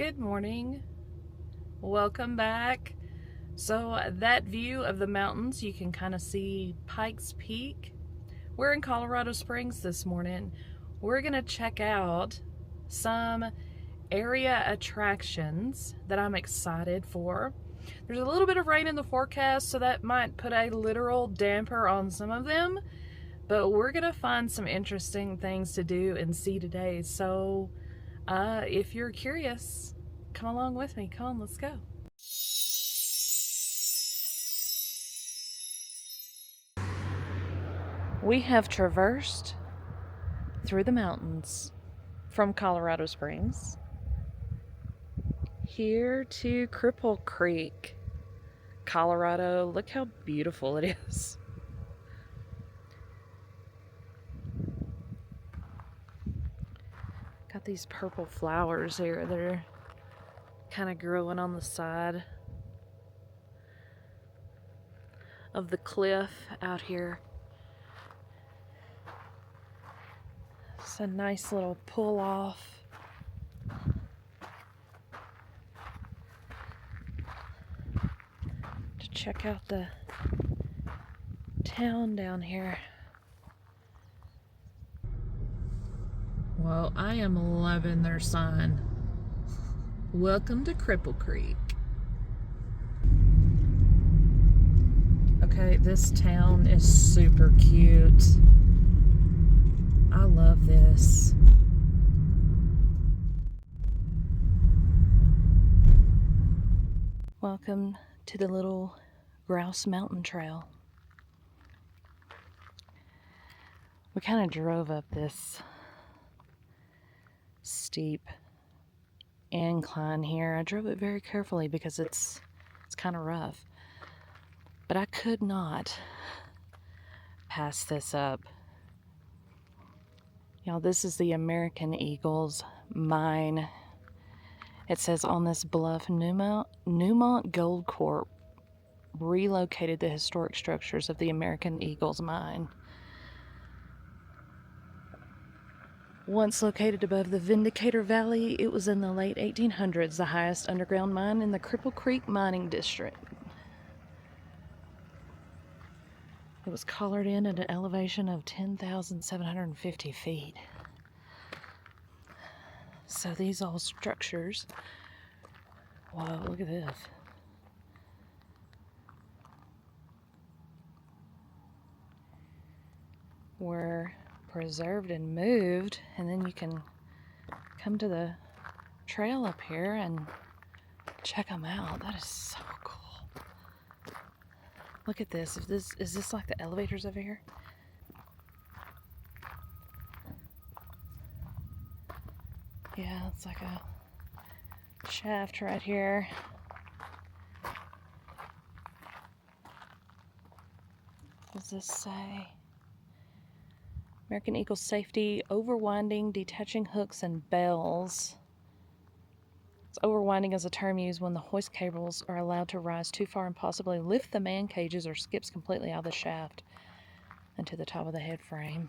Good morning. Welcome back. So that view of the mountains, you can kind of see Pikes Peak. We're in Colorado Springs this morning. We're going to check out some area attractions that I'm excited for. There's a little bit of rain in the forecast, so that might put a literal damper on some of them, but we're going to find some interesting things to do and see today. So if you're curious, come along with me. Come on, let's go. We have traversed through the mountains from Colorado Springs here to Cripple Creek, Colorado. Look how beautiful it is. Got these purple flowers here that are kind of growing on the side of the cliff out here. It's a nice little pull off. To check out the town down here. Well, I am loving their sign. Welcome to Cripple Creek. Okay, this town is super cute. I love this. Welcome to the little Grouse Mountain Trail. We kind of drove up this steep incline here. I drove it very carefully because it's kind of rough. But I could not pass this up. Y'all, this is the American Eagles mine. It says on this bluff, Newmont Gold Corp relocated the historic structures of the American Eagles mine. Once located above the Vindicator Valley, it was in the late 1800s the highest underground mine in the Cripple Creek mining district. It was collared in at an elevation of 10,750 feet. So these old structures, wow, look at this. Were preserved and moved, and then you can come to the trail up here and check them out. That is so cool. Look at this. Is this like the elevators over here? Yeah, it's like a shaft right here. What does this say? American Eagle safety, overwinding, detaching hooks and bells. Overwinding is a term used when the hoist cables are allowed to rise too far and possibly lift the man cages or skips completely out of the shaft and to the top of the head frame.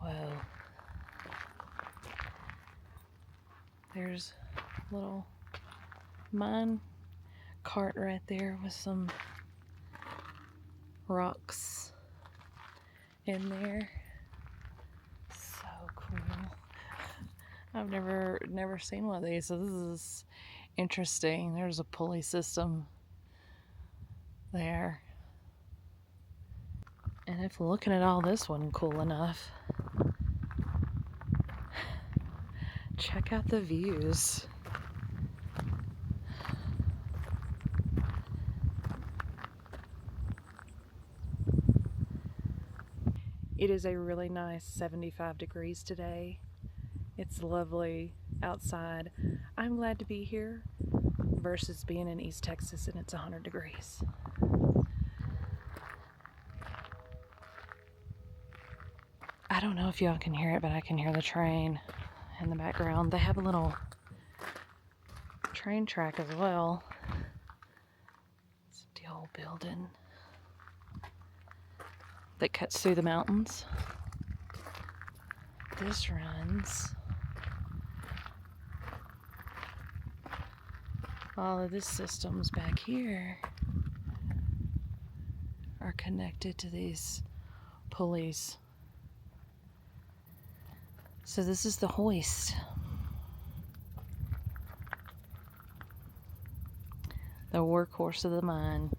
Whoa. There's a little mine cart right there with some rocks in there. So cool. I've never seen one of these, so this is interesting. There's a pulley system there. And if looking at all this wasn't cool enough, check out the views. It is a really nice 75 degrees today. It's lovely outside. I'm glad to be here versus being in East Texas and it's 100 degrees. I don't know if y'all can hear it, but I can hear the train in the background. They have a little train track as well. It's the old building that cuts through the mountains. This runs All of these systems back here are connected to these pulleys. So this is the hoist. The workhorse of the mine.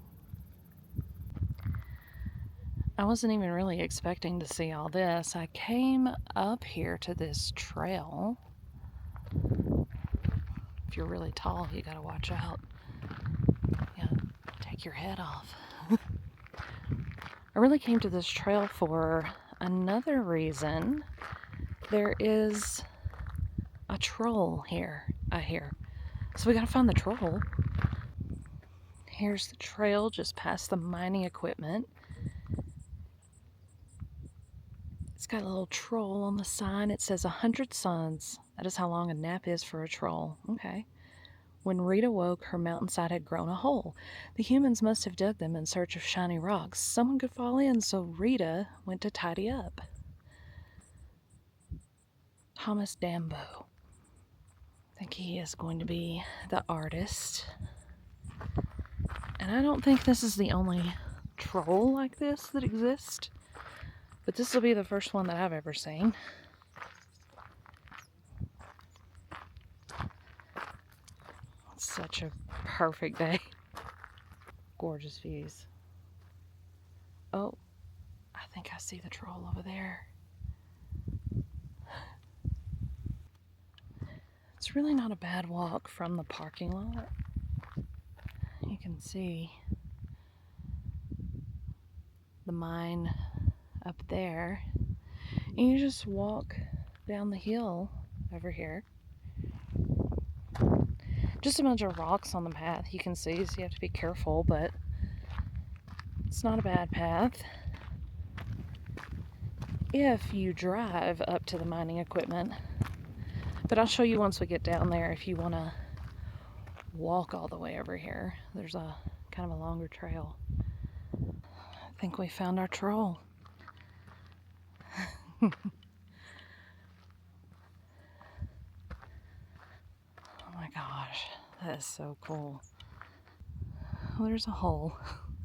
I wasn't even really expecting to see all this. I came up here to this trail. If you're really tall, you gotta watch out. Yeah, take your head off. I really came to this trail for another reason. There is a troll here, I hear. So we gotta find the troll. Here's the trail just past the mining equipment. It's got a little troll on the sign. It says 100 suns. That is how long a nap is for a troll. Okay. When Rita woke, her mountainside had grown a hole. The humans must have dug them in search of shiny rocks. Someone could fall in, so Rita went to tidy up. Thomas Dambo. I think he is going to be the artist. And I don't think this is the only troll like this that exists. But this will be the first one that I've ever seen. It's such a perfect day. Gorgeous views. Oh, I think I see the troll over there. It's really not a bad walk from the parking lot. You can see the mine up there. And you just walk down the hill over here. Just a bunch of rocks on the path you can see, so you have to be careful, but it's not a bad path if you drive up to the mining equipment. But I'll show you once we get down there if you want to walk all the way over here. There's a kind of a longer trail. I think we found our troll. Oh my gosh, that is so cool. Well, there's a hole.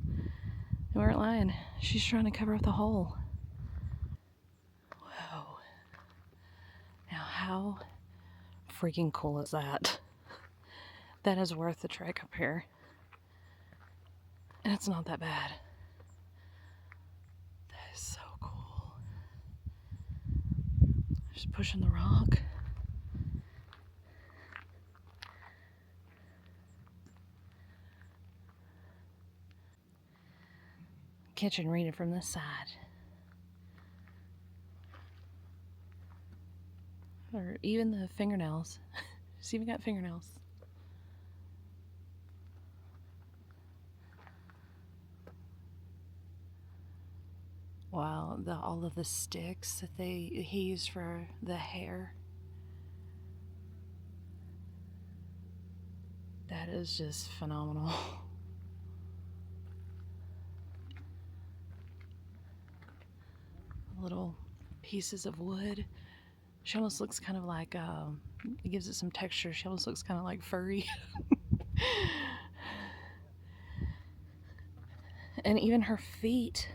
You weren't lying. She's trying to cover up the hole. Whoa. Now how freaking cool is that? That is worth the trek up here. And it's not that bad. That is so cool. Just pushing the rock. Catching Rita from this side. Or even the fingernails. She's even got fingernails. Wow, all of the sticks that he used for the hair. That is just phenomenal. Little pieces of wood. She almost looks kind of like, it gives it some texture. She almost looks kind of like furry. And even her feet,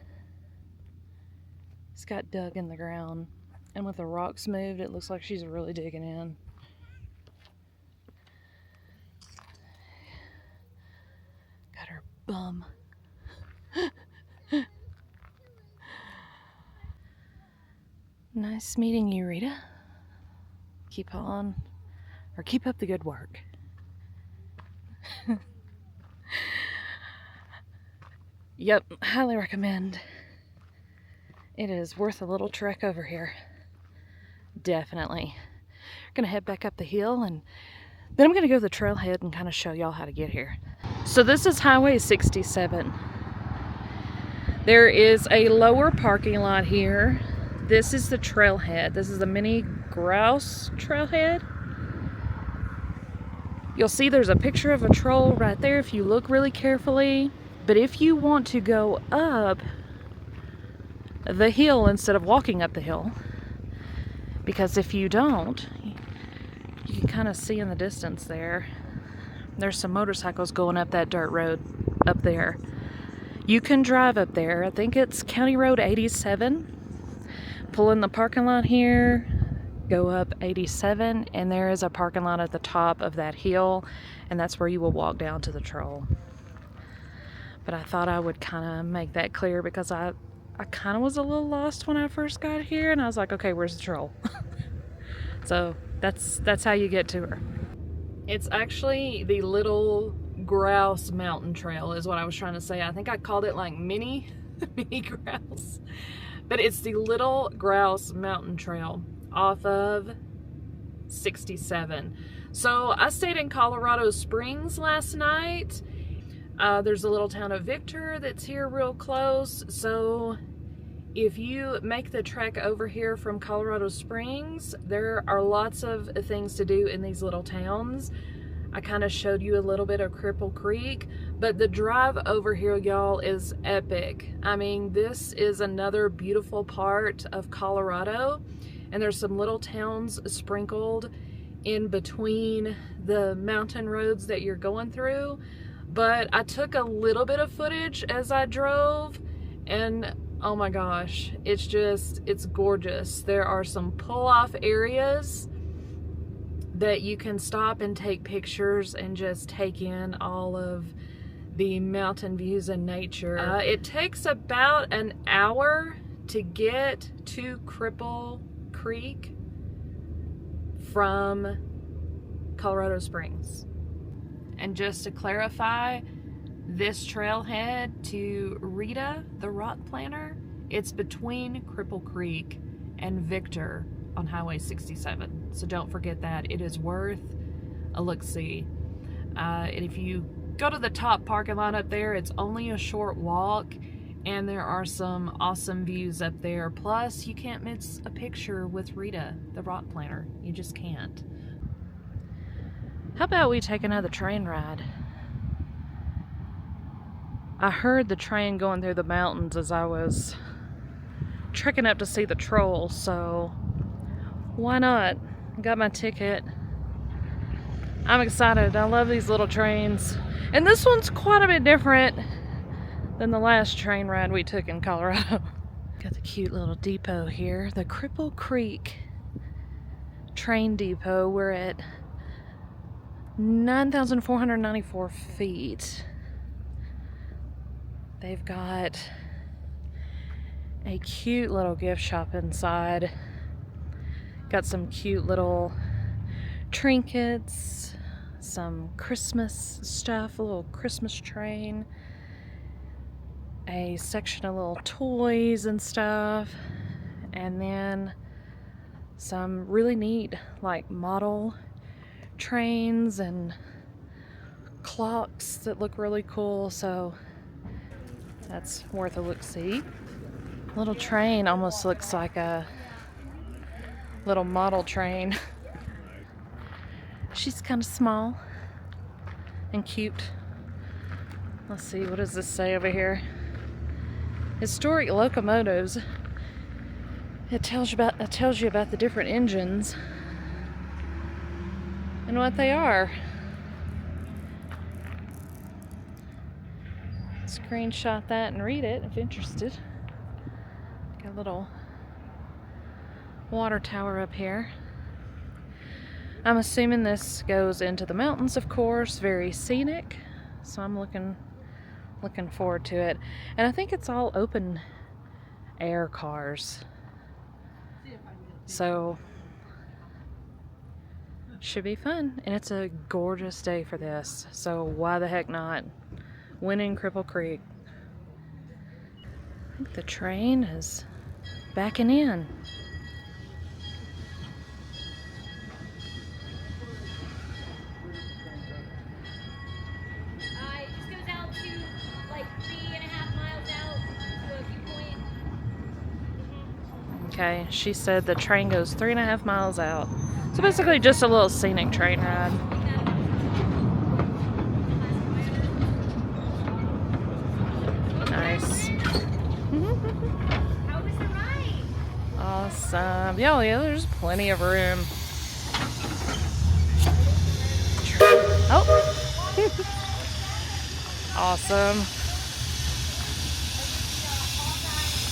it's got dug in the ground. And with the rocks moved, it looks like she's really digging in. Got her bum. Nice meeting you, Rita. Keep on, or keep up the good work. Yep, highly recommend. It is worth a little trek over here. Definitely. Gonna head back up the hill, and then I'm gonna go to the trailhead and kind of show y'all how to get here. So this is Highway 67. There is a lower parking lot here. This is the trailhead. This is the mini grouse trailhead. You'll see there's a picture of a troll right there if you look really carefully. But if you want to go up the hill instead of walking up the hill, because if you don't, you can kind of see in the distance there there's some motorcycles going up that dirt road up there. You can drive up there. I think it's County Road 87. Pull in the parking lot here, go up 87, and there is a parking lot at the top of that hill, and that's where you will walk down to the trail. But I thought I would kind of make that clear because I kind of was a little lost when I first got here, and I was like, okay, where's the trail? So that's how you get to her. It's actually the Little Grouse Mountain Trail is what I was trying to say. I think I called it like mini grouse. But it's the Little Grouse Mountain Trail off of 67. So I stayed in Colorado Springs last night. There's a little town of Victor that's here real close. So if you make the trek over here from Colorado Springs, there are lots of things to do in these little towns. I kind of showed you a little bit of Cripple Creek, but the drive over here, y'all, is epic. I mean, this is another beautiful part of Colorado, and there's some little towns sprinkled in between the mountain roads that you're going through. But I took a little bit of footage as I drove, and oh my gosh, it's gorgeous. There are some pull-off areas that you can stop and take pictures and just take in all of the mountain views and nature. It takes about an hour to get to Cripple Creek from Colorado Springs. And just to clarify, this trailhead to Rita, the rock planter, it's between Cripple Creek and Victor on Highway 67. So don't forget that. It is worth a look-see. And if you go to the top parking lot up there, it's only a short walk, and there are some awesome views up there. Plus, you can't miss a picture with Rita, the rock planter. You just can't. How about we take another train ride? I heard the train going through the mountains as I was trekking up to see the troll, so why not? Got my ticket. I'm excited. I love these little trains. And this one's quite a bit different than the last train ride we took in Colorado. Got the cute little depot here. The Cripple Creek train depot. We're at 9,494 feet. They've got a cute little gift shop inside. Got some cute little trinkets, some Christmas stuff, a little Christmas train, a section of little toys and stuff, and then some really neat like model trains and clocks that look really cool, so that's worth a look-see. Little train almost looks like a little model train. She's kind of small and cute. Let's see, what does this say over here? Historic locomotives. It tells you about the different engines and what they are. Screenshot that and read it if interested. Got a little water tower up here. I'm assuming this goes into the mountains, of course, very scenic. So I'm looking forward to it. And I think it's all open air cars. So should be fun. And it's a gorgeous day for this. So why the heck not? Winning Cripple Creek. I think the train is backing in. It just goes out to like 3.5 miles out to a viewpoint. Okay, she said the train goes 3.5 miles out. So basically just a little scenic train ride. Nice. How was the ride? Awesome. Yeah, there's plenty of room. Oh, Awesome.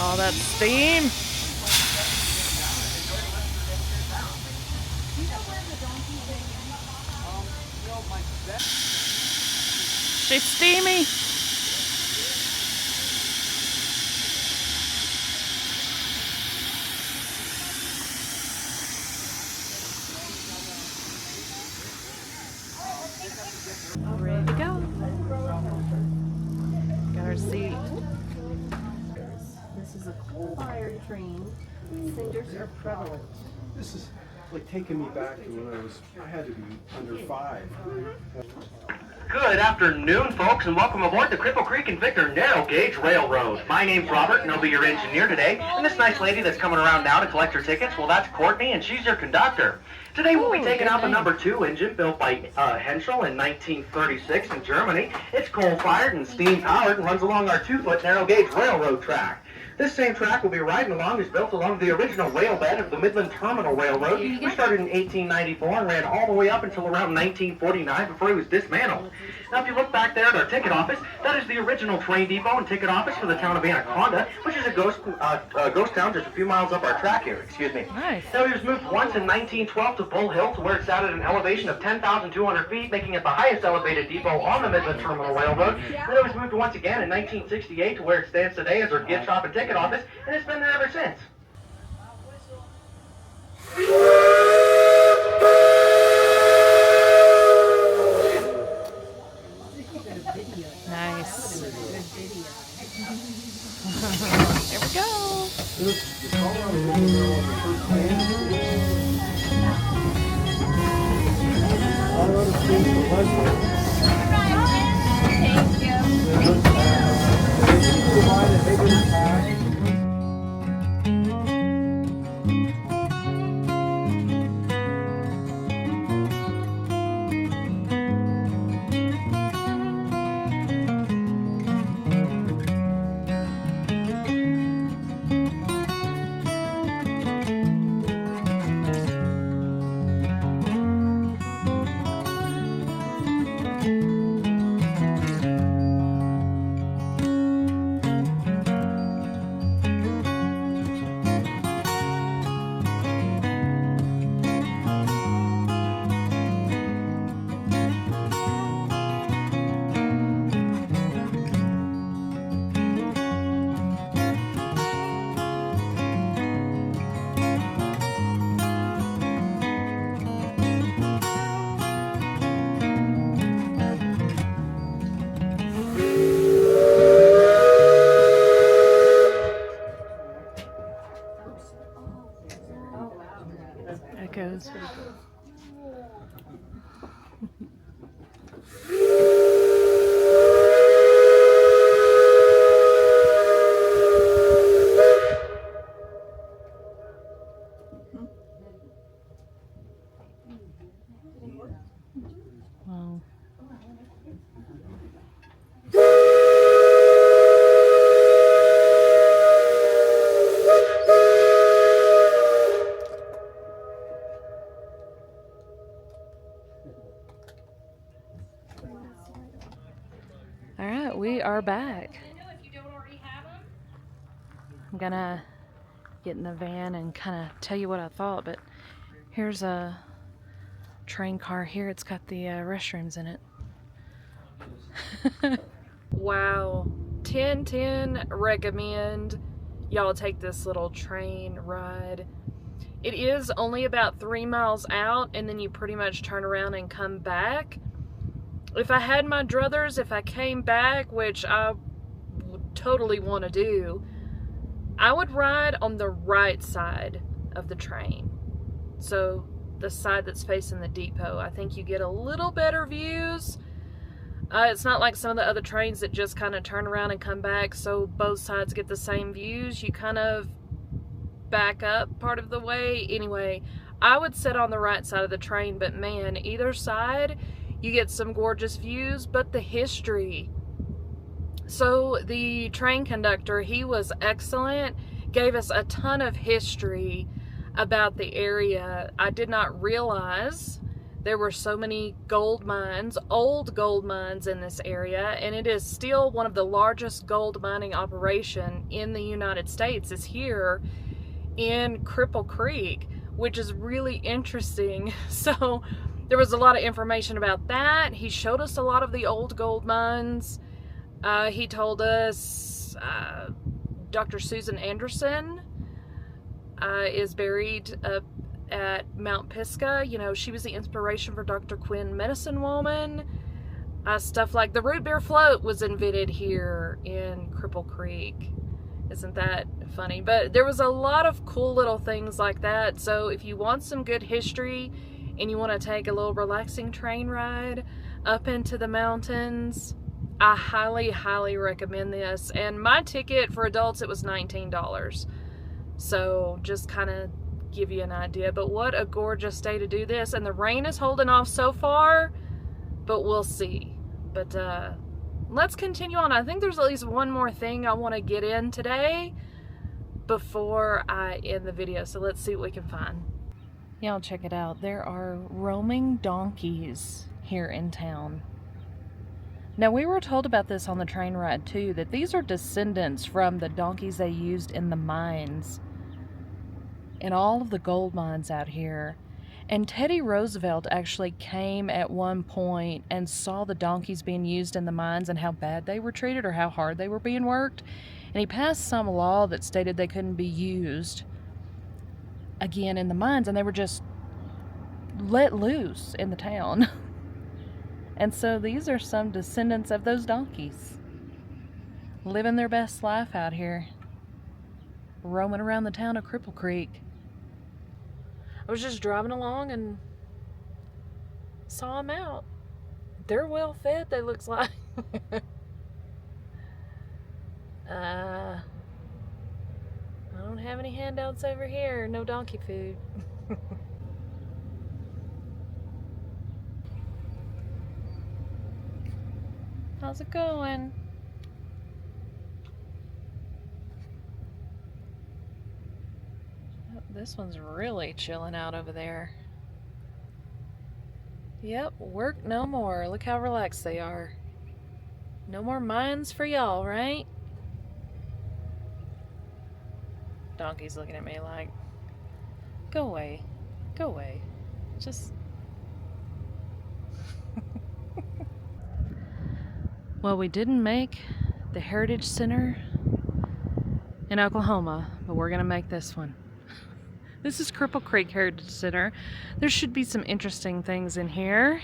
All that steam. She's steamy. Ready to go. Got our seat. This is a coal-fired train. Cinders are prevalent. This is like taking me back to when I had to be under 5. Good afternoon, folks, and welcome aboard the Cripple Creek and Victor Narrow Gauge Railroad. My name's Robert, and I'll be your engineer today. And this nice lady that's coming around now to collect her tickets, well, that's Courtney, and she's your conductor. Today we'll be taking out the number 2 engine built by Henschel in 1936 in Germany. It's coal-fired and steam-powered and runs along our 2-foot narrow gauge railroad track. This same track we'll be riding along is built along the original rail bed of the Midland Terminal Railroad, which started in 1894 and ran all the way up until around 1949 before it was dismantled. Now, if you look back there at our ticket office, that is the original train depot and ticket office for the town of Anaconda, which is a ghost town just a few miles up our track here. Excuse me. Nice. Now, it was moved once in 1912 to Bull Hill, to where it's at an elevation of 10,200 feet, making it the highest elevated depot on the Midland Terminal Railroad. Then it was moved once again in 1968 to where it stands today as our gift shop and ticket office, and it's been there ever since. Nice. Here we go. Thank you. Echoes. Wow. All right, we are back. I'm gonna get in the van and kind of tell you what I thought, but here's a train car here. It's got the restrooms in it. Wow. 10/10 recommend y'all take this little train ride. It is only about 3 miles out, and then you pretty much turn around and come back. If I had my druthers, if I came back, which I would totally want to do, I would ride on the right side of the train. So the side that's facing the depot. I think you get a little better views. It's not like some of the other trains that just kind of turn around and come back, so both sides get the same views. You kind of back up part of the way. Anyway, I would sit on the right side of the train, but man, either side, you get some gorgeous views, but the history. So the train conductor, he was excellent, gave us a ton of history about the area. I did not realize There were so many gold mines, old gold mines in this area, and it is still one of the largest gold mining operation in the United States is here in Cripple Creek, which is really interesting. So there was a lot of information about that. He showed us a lot of the old gold mines. He told us Dr. Susan Anderson is buried up at Mount Pisgah. You know, she was the inspiration for Dr. Quinn Medicine Woman. Stuff like the root beer float was invented here in Cripple Creek. Isn't that funny? But there was a lot of cool little things like that. So if you want some good history and you want to take a little relaxing train ride up into the mountains, I highly, highly recommend this. And my ticket for adults, it was $19. So just kind of give you an idea. But what a gorgeous day to do this. And the rain is holding off so far, but we'll see. But let's continue on. I think there's at least one more thing I want to get in today before I end the video. So let's see what we can find. Y'all check it out. There are roaming donkeys here in town. Now, we were told about this on the train ride too, that these are descendants from the donkeys they used in the mines, in all of the gold mines out here. And Teddy Roosevelt actually came at one point and saw the donkeys being used in the mines and how bad they were treated or how hard they were being worked. And he passed some law that stated they couldn't be used again in the mines, and they were just let loose in the town. And so these are some descendants of those donkeys, living their best life out here, roaming around the town of Cripple Creek. I was just driving along and saw them out. They're well fed, they looks like. I don't have any handouts over here. No donkey food. How's it going? Oh, this one's really chilling out over there. Yep, work no more. Look how relaxed they are. No more mines for y'all, right? Donkey's looking at me like, go away. Go away. Just... Well, we didn't make the Heritage Center in Oklahoma, but we're gonna make this one. This is Cripple Creek Heritage Center. There should be some interesting things in here.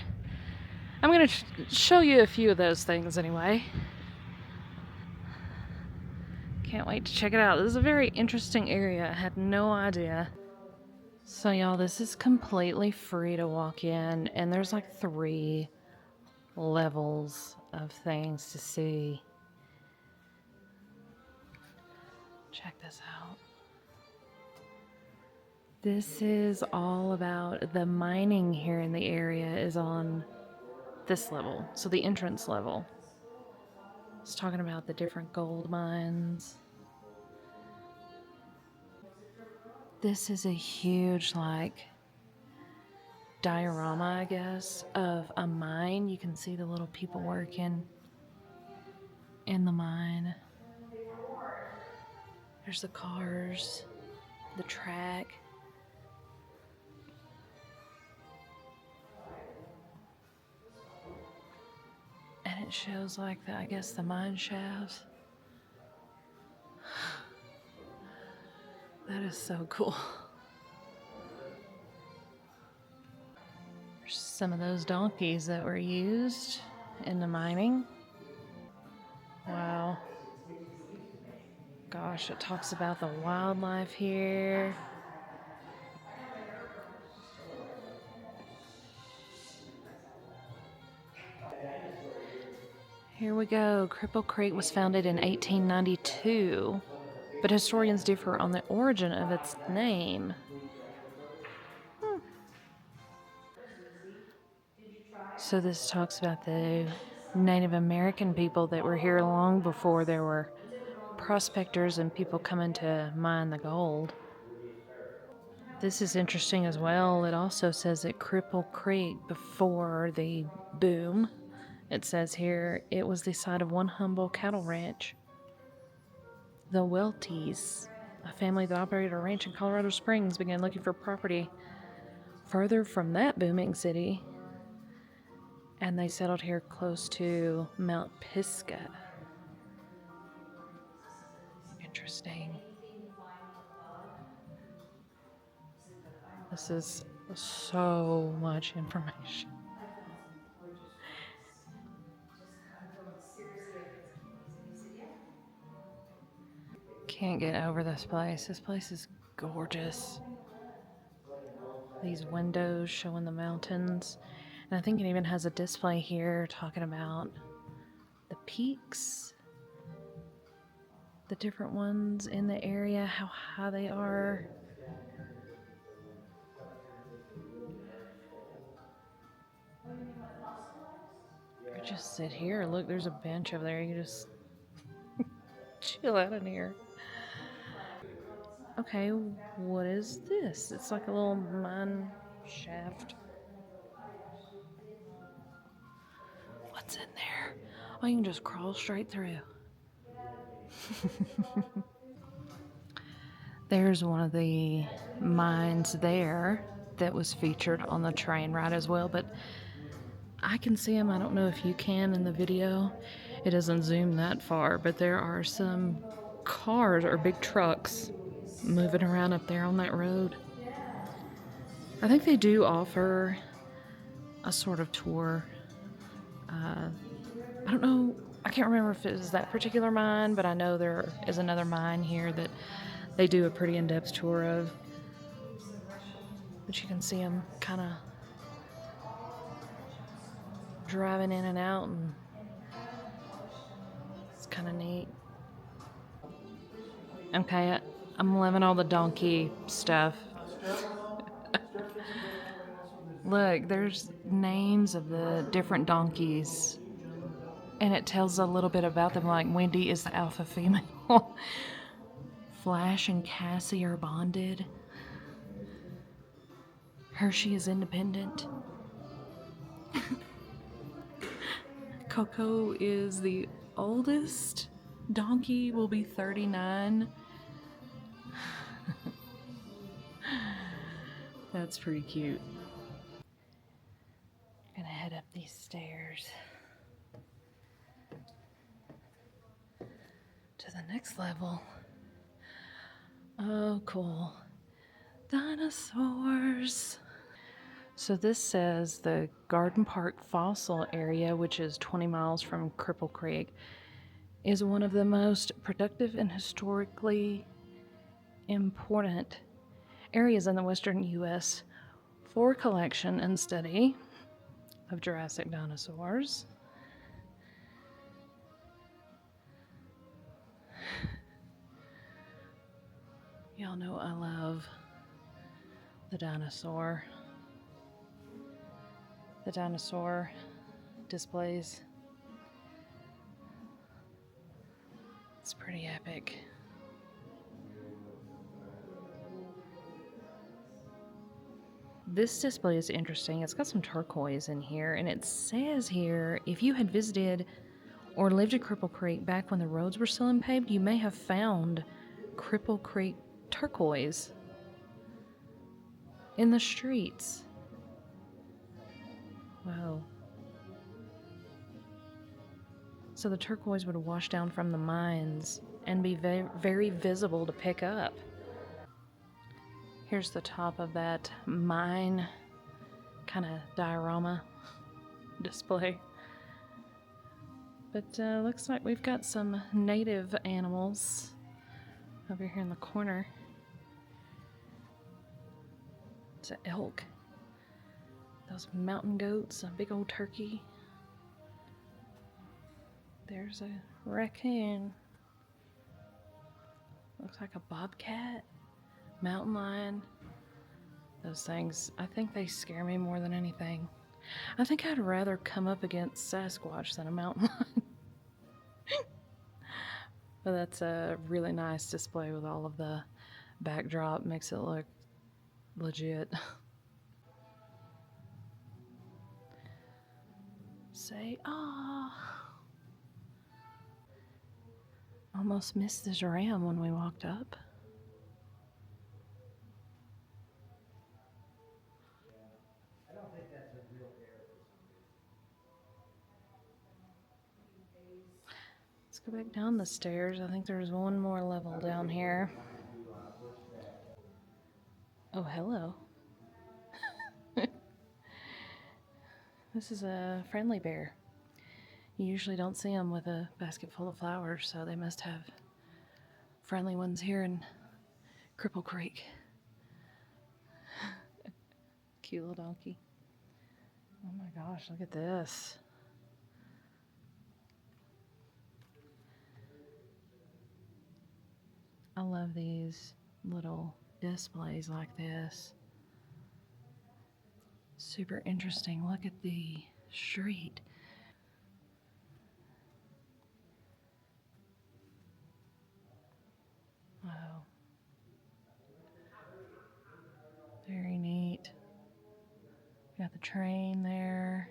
I'm gonna show you a few of those things anyway. Can't wait to check it out. This is a very interesting area. I had no idea. So y'all, this is completely free to walk in, and there's like 3 levels of things to see. Check this out. This is all about the mining here in the area is on this level. So the entrance level. It's talking about the different gold mines. This is a huge, like, diorama, I guess, of a mine. You can see the little people working in the mine. There's the cars, the track. And it shows like the, I guess, the mine shafts. That is so cool. There's some of those donkeys that were used in the mining. Wow. Gosh, it talks about the wildlife here. Here we go. Cripple Creek was founded in 1892, but historians differ on the origin of its name. So this talks about the Native American people that were here long before there were prospectors and people coming to mine the gold. This is interesting as well. It also says that Cripple Creek, before the boom, it says here, it was the site of one humble cattle ranch. The Welties, a family that operated a ranch in Colorado Springs, began looking for property further from that booming city, and they settled here close to Mount Pisgah. Interesting. This is so much information. Can't get over this place. This place is gorgeous. These windows showing the mountains. And I think it even has a display here talking about the peaks, the different ones in the area, how high they are. Or just sit here. Look, there's a bench over there. You can just chill out in here. Okay, what is this? It's like a little mine shaft. What's in there? Oh, you can just crawl straight through. There's one of the mines there that was featured on the train ride as well, but I can see them. I don't know if you can in the video. It doesn't zoom that far, but there are some cars or big trucks moving around up there on that road. I think they do offer a sort of tour. I don't know, I can't remember if it is that particular mine, but I know there is another mine here that they do a pretty in-depth tour of. But you can see them kind of driving in and out, and it's kind of neat. Okay, I'm loving all the donkey stuff. Look, there's names of the different donkeys, and it tells a little bit about them, like Wendy is the alpha female. Flash and Cassie are bonded. Hershey is independent. Coco is the oldest. Donkey will be 39. That's pretty cute. Gonna head up these stairs to the next level. Oh, cool. Dinosaurs. So this says the Garden Park Fossil Area, which is 20 miles from Cripple Creek, is one of the most productive and historically important areas in the western U.S. for collection and study of Jurassic dinosaurs. Y'all know I love the dinosaur displays. It's pretty epic. This display is interesting. It's got some turquoise in here, and it says here, if you had visited or lived at Cripple Creek back when the roads were still unpaved, you may have found Cripple Creek turquoise in the streets. Wow. So the turquoise would wash down from the mines and be very, very visible to pick up. Here's the top of that mine kind of diorama display. But looks like we've got some native animals over here in the corner. It's an elk. Those mountain goats, a big old turkey. There's a raccoon. Looks like a bobcat. Mountain lion. Those things, I think they scare me more than anything. I think I'd rather come up against Sasquatch than a mountain lion. But that's a really nice display with all of the backdrop. Makes it look legit. Say, almost missed this ram when we walked up. Let's go back down the stairs. I think there's one more level down here. Oh, hello. This is a friendly bear. You usually don't see them with a basket full of flowers, so they must have friendly ones here in Cripple Creek. Cute little donkey. Oh my gosh, look at this. I love these little displays like this. Super interesting. Look at the street. Wow. Very neat. Got the train there.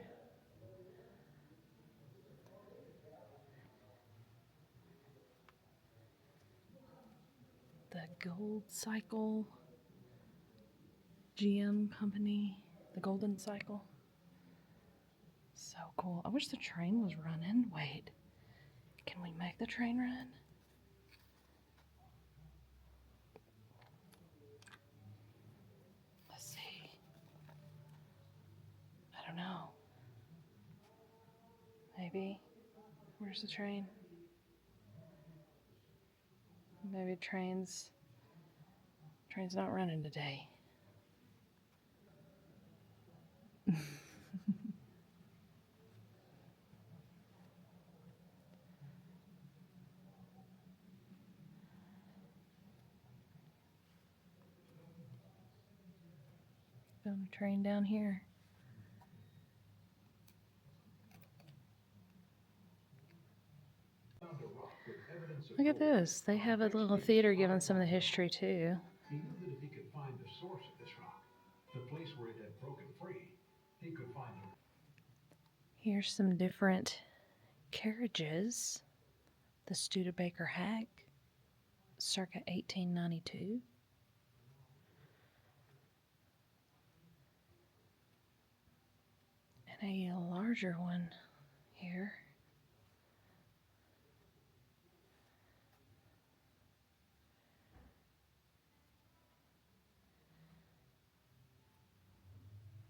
The Gold Cycle GM company. The Golden Cycle. So cool. I wish the train was running. Wait. Can we make the train run? Let's see. I don't know. Maybe. Where's the train? Maybe train's not running today. Found a train down here. Look at this. They have a little theater giving some of the history too. He knew that if he could find the source of this rock, the place where it had broken free, he could find the... Here's some different carriages. The Studebaker hack, circa 1892. And a larger one here.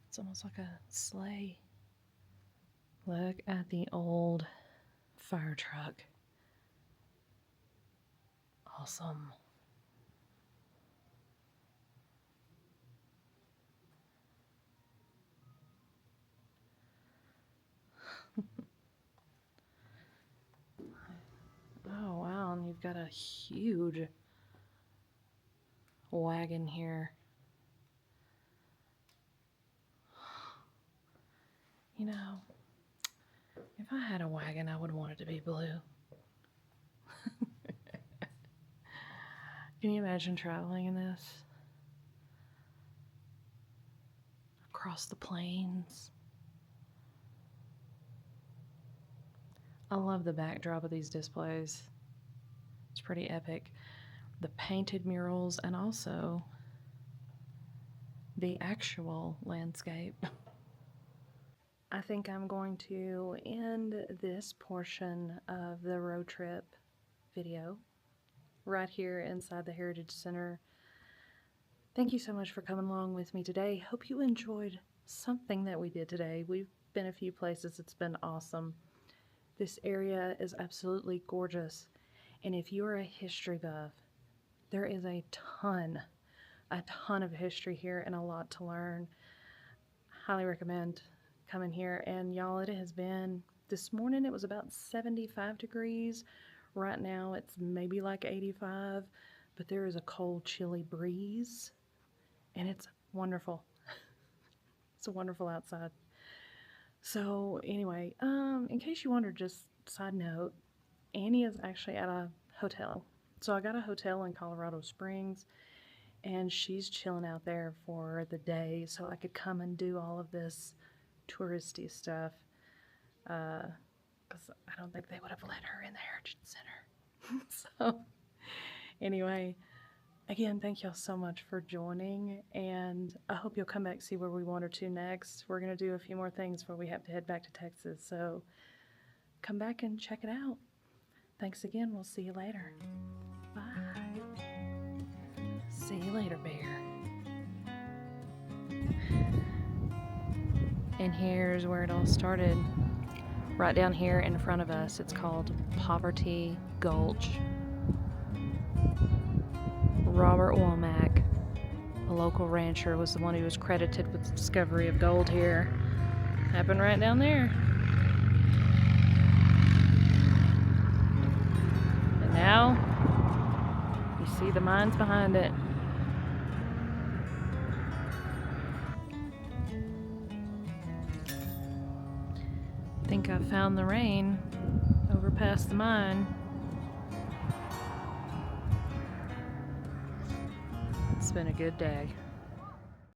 It's almost like a sleigh. Look at the old fire truck. Awesome. Oh wow, and you've got a huge wagon here. You know, if I had a wagon, I would want it to be blue. Can you imagine traveling in this? Across the plains. I love the backdrop of these displays. It's pretty epic. The painted murals and also the actual landscape. I think I'm going to end this portion of the road trip video right here inside the Heritage Center. Thank you so much for coming along with me today. Hope you enjoyed something that we did today. We've been a few places. It's been awesome. This area is absolutely gorgeous. And if you're a history buff, there is a ton of history here and a lot to learn. Highly recommend coming here. And y'all, it has been, this morning it was about 75 degrees. Right now it's maybe like 85, but there is a cold, chilly breeze and it's wonderful. It's wonderful outside. So anyway, in case you wondered, just side note, Annie is actually at a hotel. So I got a hotel in Colorado Springs, and she's chilling out there for the day so I could come and do all of this touristy stuff. Because I don't think they would have let her in the Heritage Center. So, anyway, again, thank y'all so much for joining, and I hope you'll come back see where we wander to next. We're going to do a few more things before we have to head back to Texas, so come back and check it out. Thanks again. We'll see you later. Bye. See you later, bear. And here's where it all started. Right down here in front of us, it's called Poverty Gulch. Robert Womack, a local rancher, was the one who was credited with the discovery of gold here. Happened right down there. And now, you see the mines behind it. I think I found the rain over past the mine. It's been a good day.